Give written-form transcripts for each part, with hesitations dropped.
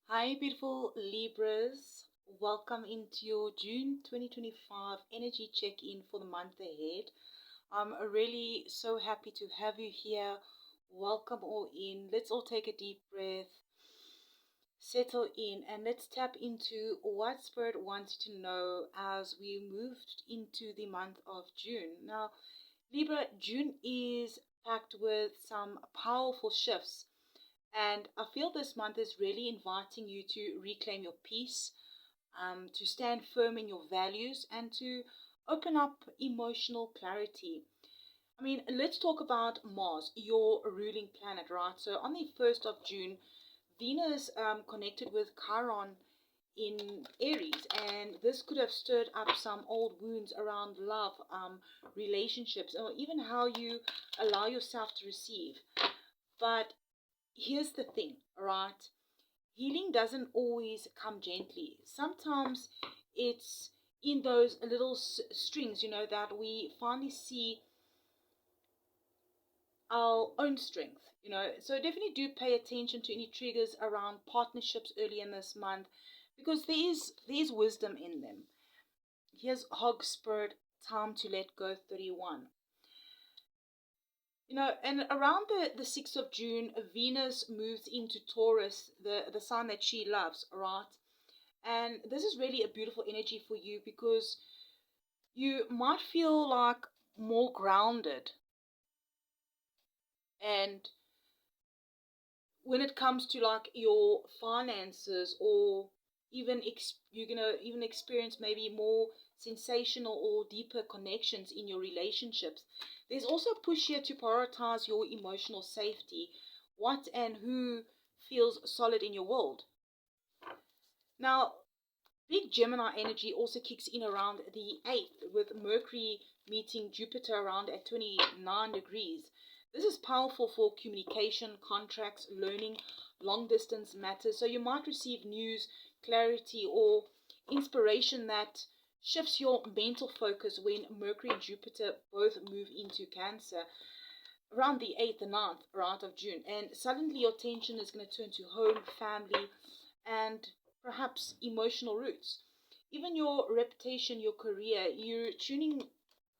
Hi, beautiful Libras. Welcome into your June 2025 energy check in for the month ahead. I'm really so happy to have you here. Welcome all in. Let's all take a deep breath, settle in, and let's tap into what Spirit wants you to know as we moved into the month of June. Now, Libra, June is packed with some powerful shifts, and I feel this month is really inviting you to reclaim your peace, to stand firm in your values, and to open up emotional clarity. I mean, let's talk about Mars, your ruling planet, right? So on the 1st of June, Venus connected with Chiron in Aries, and this could have stirred up some old wounds around love, relationships, or even how you allow yourself to receive. But here's the thing, right? Healing doesn't always come gently. Sometimes it's in those little strings, that we finally see our own strength, So definitely do pay attention to any triggers around partnerships early in this month because there is wisdom in them. Here's Hog Spirit, Time to Let Go 31. And around the 6th of June, Venus moves into Taurus, the sign that she loves, right? And this is really a beautiful energy for you because you might feel like more grounded. And when it comes to like your finances, or even you're gonna even experience maybe more sensational or deeper connections in your relationships. There's also a push here to prioritize your emotional safety, what and who feels solid in your world. Now, big Gemini energy also kicks in around the 8th, with Mercury meeting Jupiter around at 29 degrees. This is powerful for communication, contracts, learning, long distance matters. So you might receive news, clarity, or inspiration that shifts your mental focus when Mercury and Jupiter both move into Cancer around the 8th and 9th, right, of June. And suddenly your attention is going to turn to home, family, and perhaps emotional roots. Even your reputation, your career, you're tuning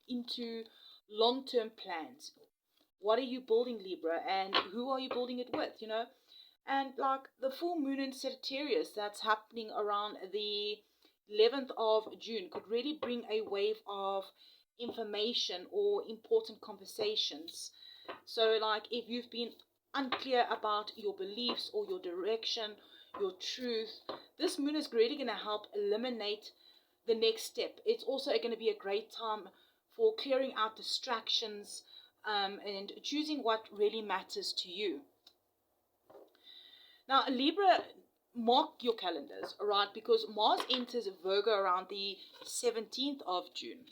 into long term plans. What are you building, Libra, and who are you building it with? And like the full moon in Sagittarius that's happening around the 11th of June could really bring a wave of information or important conversations. So, like, if you've been unclear about your beliefs or your direction, your truth, this moon is really going to help eliminate the next step. It's also going to be a great time for clearing out distractions, and choosing what really matters to you. Now, Libra, mark your calendars, right? Because Mars enters Virgo around the 17th of June.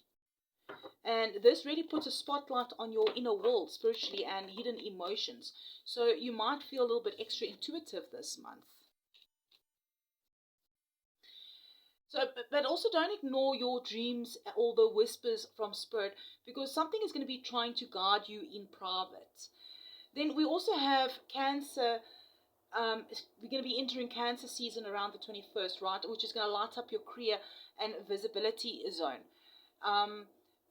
And this really puts a spotlight on your inner world, spiritually, and hidden emotions. So you might feel a little bit extra intuitive this month. So, but also don't ignore your dreams or the whispers from spirit, because something is going to be trying to guide you in private. Then we also have Cancer. We're going to be entering Cancer season around the 21st, right? Which is going to light up your career and visibility zone.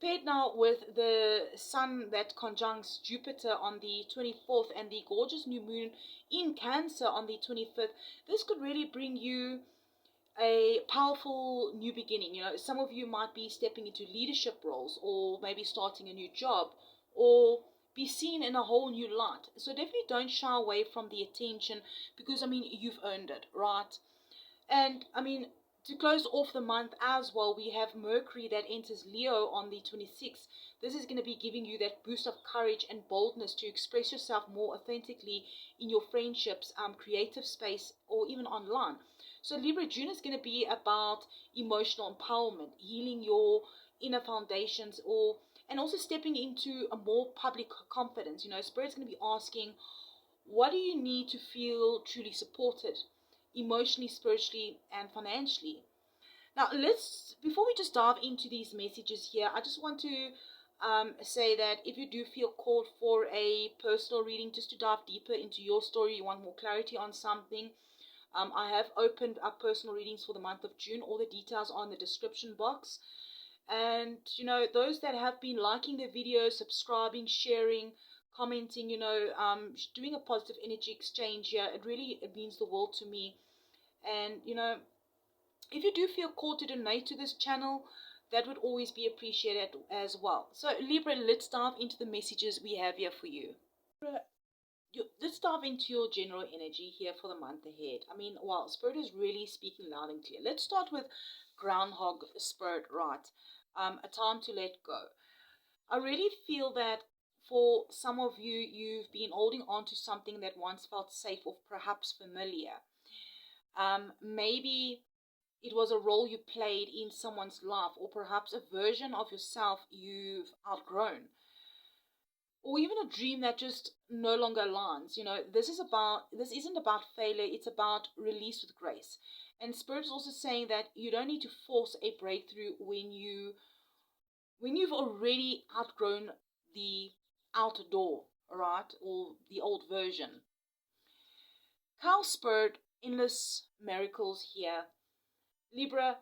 Paired now with the Sun that conjuncts Jupiter on the 24th and the gorgeous new moon in Cancer on the 25th, this could really bring you a powerful new beginning. Some of you might be stepping into leadership roles, or maybe starting a new job, or be seen in a whole new light. So definitely don't shy away from the attention, because I mean, you've earned it, right? And I mean, to close off the month as well, we have Mercury that enters Leo on the 26th. This is going to be giving you that boost of courage and boldness to express yourself more authentically in your friendships, creative space, or even online. So Libra June is going to be about emotional empowerment, healing your inner foundations, and also stepping into a more public confidence. Spirit's going to be asking, what do you need to feel truly supported, emotionally, spiritually, and financially? Now, before we just dive into these messages here, I just want to say that if you do feel called for a personal reading, just to dive deeper into your story, you want more clarity on something, I have opened up personal readings for the month of June. All the details are in the description box. And, those that have been liking the videos, subscribing, sharing, commenting, doing a positive energy exchange here, it means the world to me. And, if you do feel called to donate to this channel, that would always be appreciated as well. So, Libra, let's dive into the messages we have here for you. Let's dive into your general energy here for the month ahead. I mean, wow, Spirit is really speaking loud and clear. Let's start with Groundhog Spirit, right? A time to let go. I really feel that for some of you, you've been holding on to something that once felt safe or perhaps familiar. Maybe it was a role you played in someone's life, or perhaps a version of yourself you've outgrown, or even a dream that just no longer aligns. This isn't about failure, it's about release with grace. And Spirit is also saying that you don't need to force a breakthrough when you've already outgrown the outdoor, right? Or the old version. Cow Spirit, endless miracles here. Libra,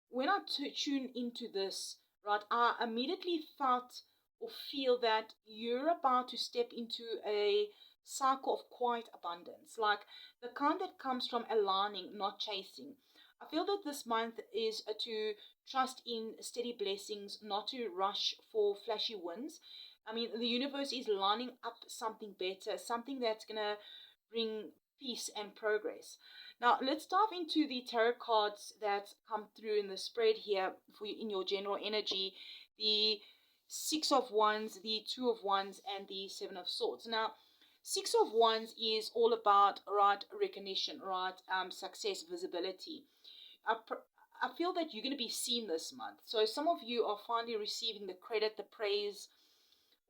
when I tune into this, right, I immediately felt or feel that you're about to step into a cycle of quiet abundance, like the kind that comes from aligning, not chasing. I feel that this month is to trust in steady blessings, not to rush for flashy wins. I mean, the universe is lining up something better, something that's going to bring peace and progress. Now, let's dive into the tarot cards that come through in the spread here for you in your general energy. The Six of Wands, the Two of Wands, and the Seven of Swords. Now, Six of Wands is all about, right, recognition, right, success, visibility. I feel that you're going to be seen this month. So some of you are finally receiving the credit, the praise,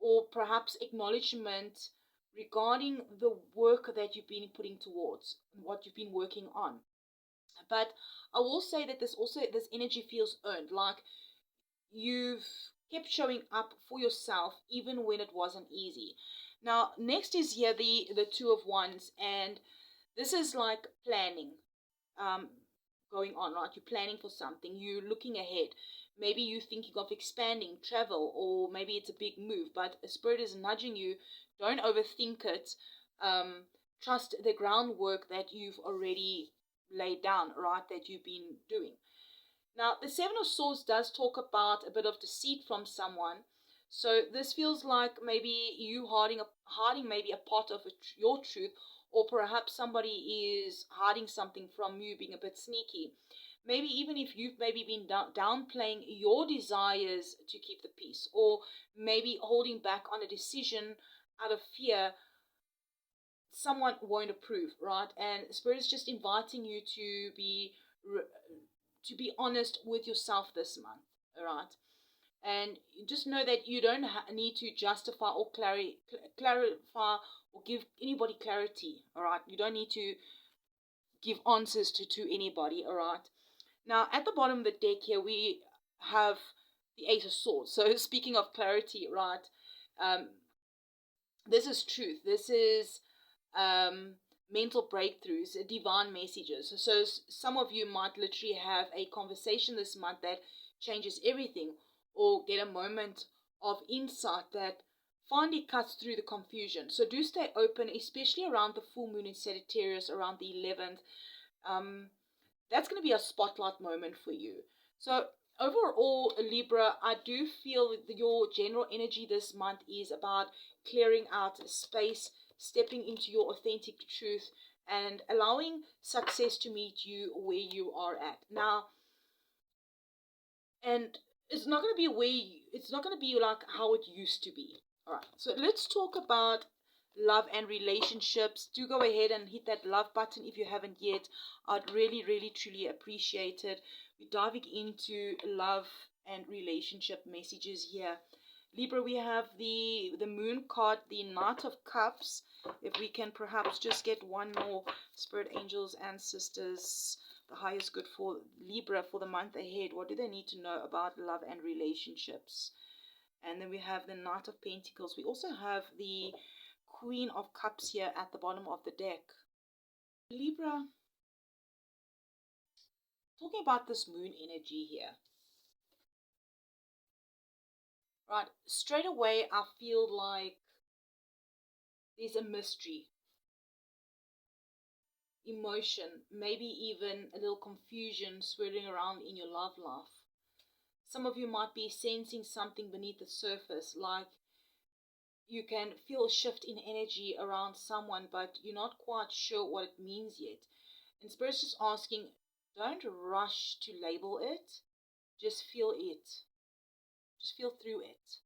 or perhaps acknowledgement regarding the work that you've been putting towards, what you've been working on. But I will say that this energy feels earned, like you've kept showing up for yourself even when it wasn't easy. Now, next is here the Two of Wands, and this is like planning. Going on, right? You're planning for something, you're looking ahead. Maybe you're thinking of expanding, travel, or maybe it's a big move, but a Spirit is nudging you. Don't overthink it. Trust the groundwork that you've already laid down, right? That you've been doing. Now, the Seven of Swords does talk about a bit of deceit from someone. So this feels like maybe you hiding maybe a part of your truth, or perhaps somebody is hiding something from you, being a bit sneaky. Maybe even if you've maybe been downplaying your desires to keep the peace, or maybe holding back on a decision out of fear someone won't approve, right? And Spirit is just inviting you to be honest with yourself this month, all right? And just know that you don't need to justify or clarify or give anybody clarity, all right? You don't need to give answers to anybody, all right? Now, at the bottom of the deck here, we have the Eight of Swords. So speaking of clarity, right, this is truth. This is mental breakthroughs, divine messages. So some of you might literally have a conversation this month that changes everything, or get a moment of insight that finally cuts through the confusion. So do stay open, especially around the full moon in Sagittarius around the 11th. That's going to be a spotlight moment for you. So overall, Libra, I do feel that your general energy this month is about clearing out space, stepping into your authentic truth, and allowing success to meet you where you are at. Now, and it's not going to be it's not going to be like how it used to be. All right, so let's talk about love and relationships. Do go ahead and hit that love button if you haven't yet. I'd really, really, truly appreciate it. We're diving into love and relationship messages here. Libra, we have the moon card, the Knight of Cups. If we can perhaps just get one more, Spirit angels and sisters, the highest good for Libra for the month ahead. What do they need to know about love and relationships? And then we have the Knight of Pentacles. We also have the Queen of Cups here at the bottom of the deck. Libra, talking about this moon energy here. Right, straight away I feel like there's a mystery, emotion, maybe even a little confusion swirling around in your love life. Some of you might be sensing something beneath the surface, like you can feel a shift in energy around someone, but you're not quite sure what it means yet. And Spirit's just asking, don't rush to label it, just feel it. Just feel through it.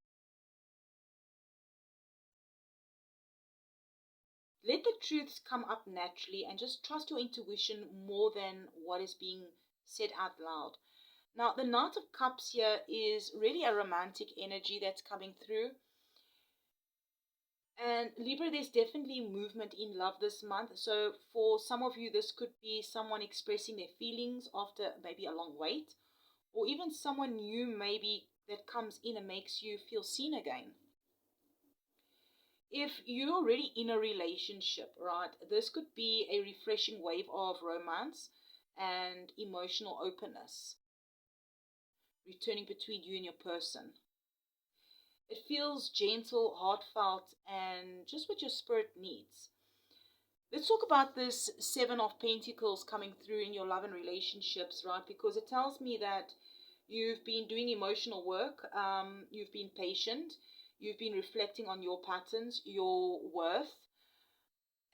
Let the truths come up naturally and just trust your intuition more than what is being said out loud. Now, the Knight of Cups here is really a romantic energy that's coming through. And Libra, there's definitely movement in love this month. So for some of you, this could be someone expressing their feelings after maybe a long wait, or even someone new maybe that comes in and makes you feel seen again. If you're already in a relationship, right, this could be a refreshing wave of romance and emotional openness returning between you and your person. It feels gentle, heartfelt, and just what your spirit needs. Let's talk about this Seven of Pentacles coming through in your love and relationships, right? Because it tells me that you've been doing emotional work, you've been patient, you've been reflecting on your patterns, your worth,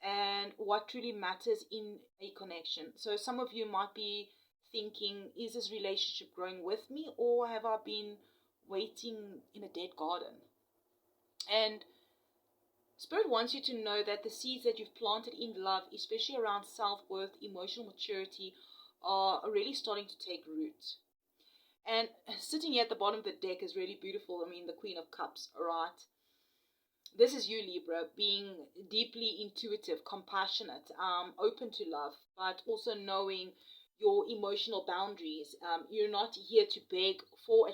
and what truly matters in a connection. So some of you might be thinking, is this relationship growing with me, or have I been waiting in a dead garden? And Spirit wants you to know that the seeds that you've planted in love, especially around self-worth, emotional maturity, are really starting to take root. And sitting here at the bottom of the deck is really beautiful. I mean, the Queen of Cups, right? This is you, Libra, being deeply intuitive, compassionate, open to love, but also knowing your emotional boundaries. You're not here to beg for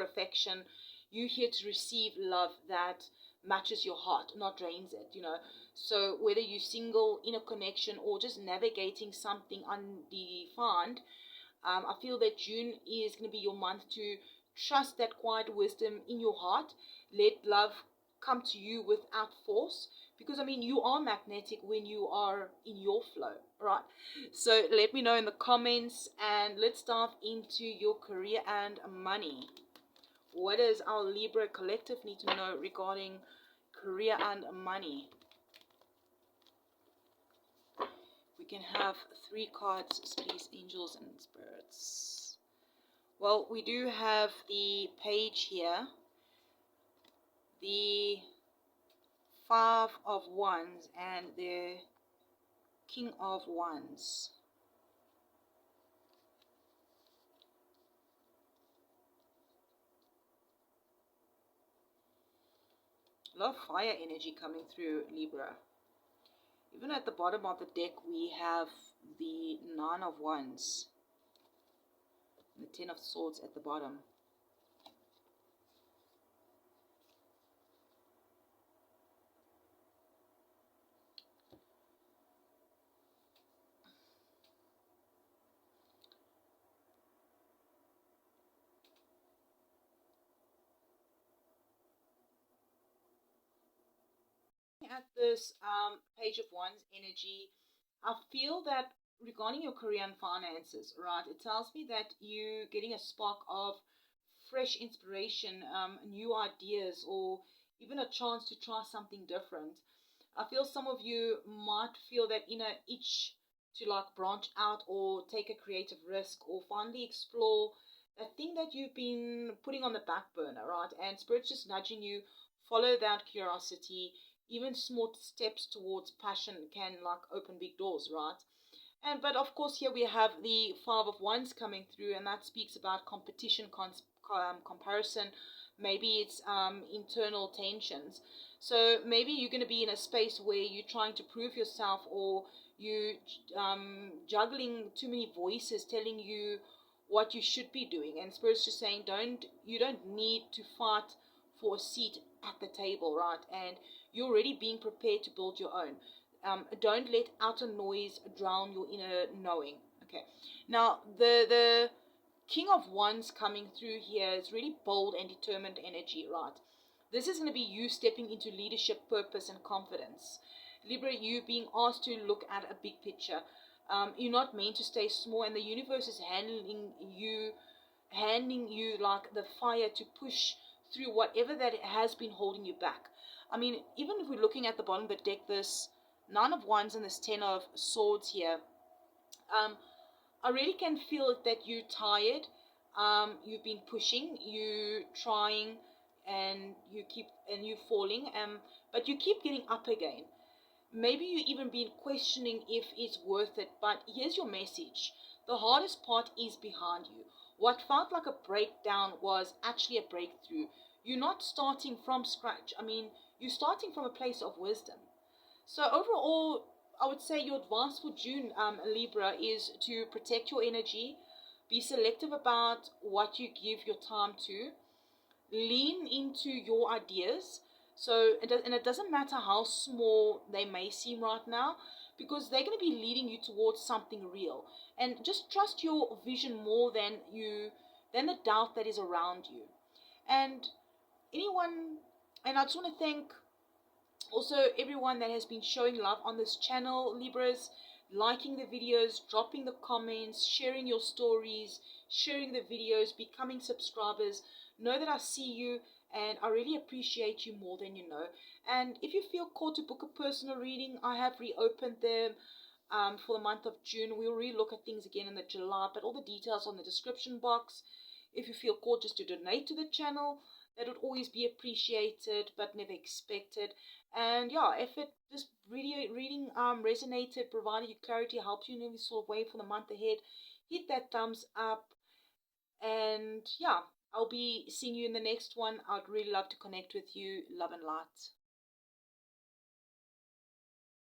affection. You're here to receive love that matches your heart, not drains it, you know. So whether you're single, in a connection, or just navigating something undefined, I feel that June is going to be your month to trust that quiet wisdom in your heart. Let love come to you without force, because I mean, you are magnetic when you are in your flow, right? So let me know in the comments, and let's dive into your career and money. What does our Libra collective need to know regarding career and money? We can have 3 cards, please, angels and spirits. Well, we do have the page here, the 5 of Wands, and the King of Wands. A lot of fire energy coming through, Libra. Even at the bottom of the deck, we have the 9 of Wands, and the 10 of Swords at the bottom. At this page of Wands energy, I feel that regarding your career and finances, right, it tells me that you're getting a spark of fresh inspiration, new ideas, or even a chance to try something different. I feel some of you might feel that inner itch to like branch out or take a creative risk or finally explore that thing that you've been putting on the back burner, right? And Spirit's just nudging you, follow that curiosity. Even small steps towards passion can like open big doors, right? And but of course here we have the 5 of Wands coming through, and that speaks about competition, comparison. Maybe it's internal tensions. So maybe you're going to be in a space where you're trying to prove yourself, or you juggling too many voices telling you what you should be doing. And Spirit's just saying, you don't need to fight for a seat at the table, right? And you're already being prepared to build your own. Don't let outer noise drown your inner knowing. Okay. Now, the King of Wands coming through here is really bold and determined energy, right? This is going to be you stepping into leadership, purpose, and confidence. Libra, you being asked to look at a big picture. You're not meant to stay small, and the universe is handing you like the fire to push through whatever that has been holding you back. I mean, even if we're looking at the bottom of the deck, this Nine of Wands and this Ten of Swords here, I really can feel that you're tired. You've been pushing, you trying, and you're falling. But you keep getting up again. Maybe you even been questioning if it's worth it. But here's your message: the hardest part is behind you. What felt like a breakdown was actually a breakthrough. You're not starting from scratch. I mean, you're starting from a place of wisdom. So overall, I would say your advice for June, Libra, is to protect your energy, be selective about what you give your time to, lean into your ideas. And it doesn't matter how small they may seem right now, because they're going to be leading you towards something real. And just trust your vision more than the doubt that is around you. And anyone, and I just want to thank also everyone that has been showing love on this channel, Libras, liking the videos, dropping the comments, sharing your stories, sharing the videos, becoming subscribers. Know that I see you, and I really appreciate you more than you know. And if you feel called to book a personal reading, I have reopened them for the month of June. We'll relook at things again in the July, but all the details on the description box. If you feel called just to donate to the channel, that would always be appreciated but never expected. And yeah, if it this video reading resonated, provided you clarity, helped you in any sort of way for the month ahead, hit that thumbs up. And yeah, I'll be seeing you in the next one. I'd really love to connect with you. Love and light.